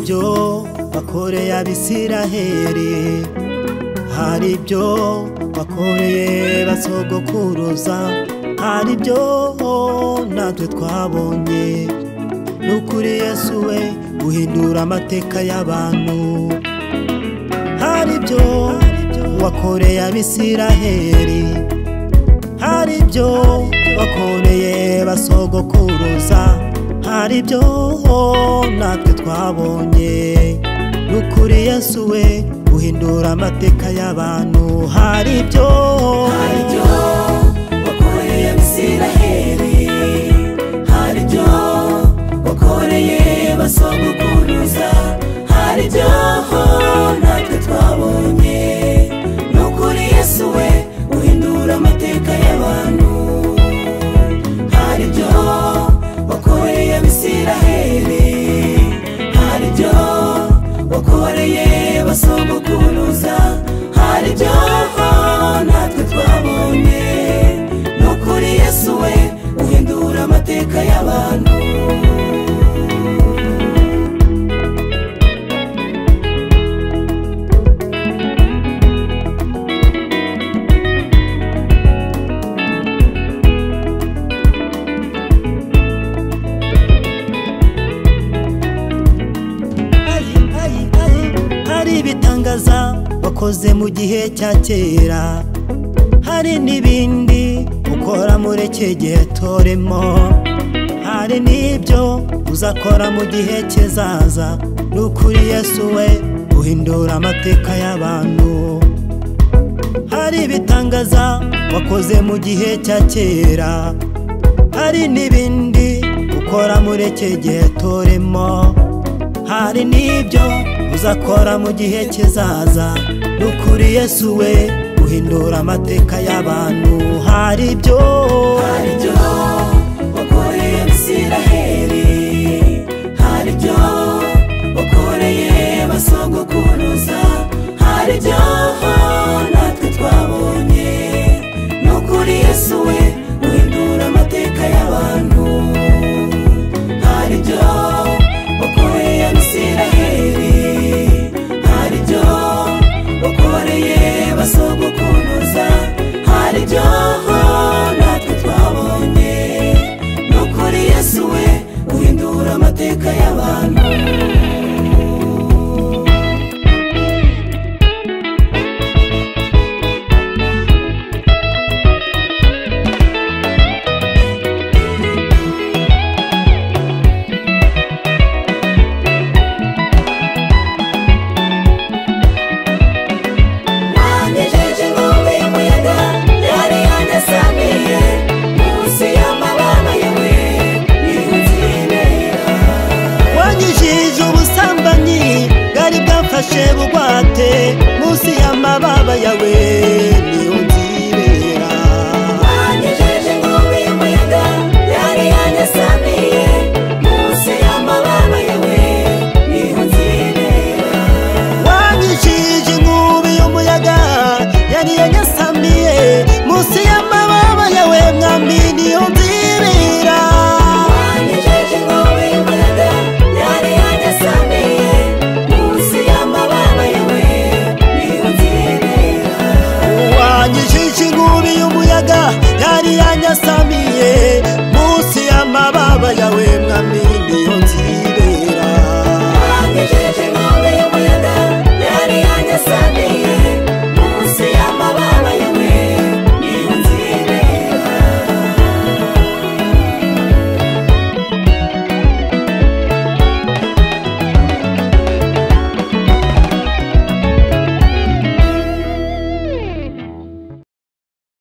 ibyo wakoreye Abisiraheli, hari ibyo wakoreye basogokuruza, hari ibyo natwe twabonye. Nukuri Yesu we uhindura amateka y'abantu. Hari ibyo wakoreye Abisiraheli, hari ibyo wakoreye basogokuruza, hari ibyo natwe twabonye. Nukuri Yesu we uhindura amateka y'abantu. Hari ibyo wakoreye Abisiraheli, hari ibyo wakoreye basogokuruza, hari ibyo natwe twabonye. Nukuri Yesu we uhindura amateka y'abantu. Hari ibyo wakoreye Abisiraheli, hari ibyo wakoreye basogokuruza, hari ibyo natwe twabonye. Nukuri Yesu we uhindura amateka y'abantu. Hari ibitangaza wakoze mu gihe cya kera, hari n'ibindi ukora muri iki gihe turimo, hari n'ibyo uzakora mu gihe kizaza. Nukuri Yesu we uhindura amateka y'abantu. Hari ibitangaza wakoze mu gihe cya kera, hari n'ibindi ukora muri iki gihe turimo, hari n'ibyo uzakora mu gihe kizaza. Nukuri Yesu we uhindura amateka y'abantu. Hari ibyo wakoreye Abisiraheli, hari ibyo wakoreye basogokuruza, hari ibyo natwe twabonye. Nukuri Yesu we uhindura amateka y'abantu. Hari ibyo wakoreye Abisiraheli, hari ibyo wakoreye basogokuruza, hari ibyo natwe twabonye. Nukuri Yesu we uhindura amateka y'abantu. Fashe bugwate munsi y'amababa yawe niho nzibera. Wanyejeje inkubi y'umuyaga yari yanyasamiye, munsi y'amababa yawe niho nzibera. Wanyijije inkubi y'umuyaga yari yanyasamiye, munsi y'amababa yawe mwami niho nzibera. Wanyejeje inkubi y'umuyaga yari yanyasamiye, munsi y'amababa yawe niho nzibera. Wanyijije inkubi y'umuyaga yari yanyasamiye, munsi y'amababa yawe mwami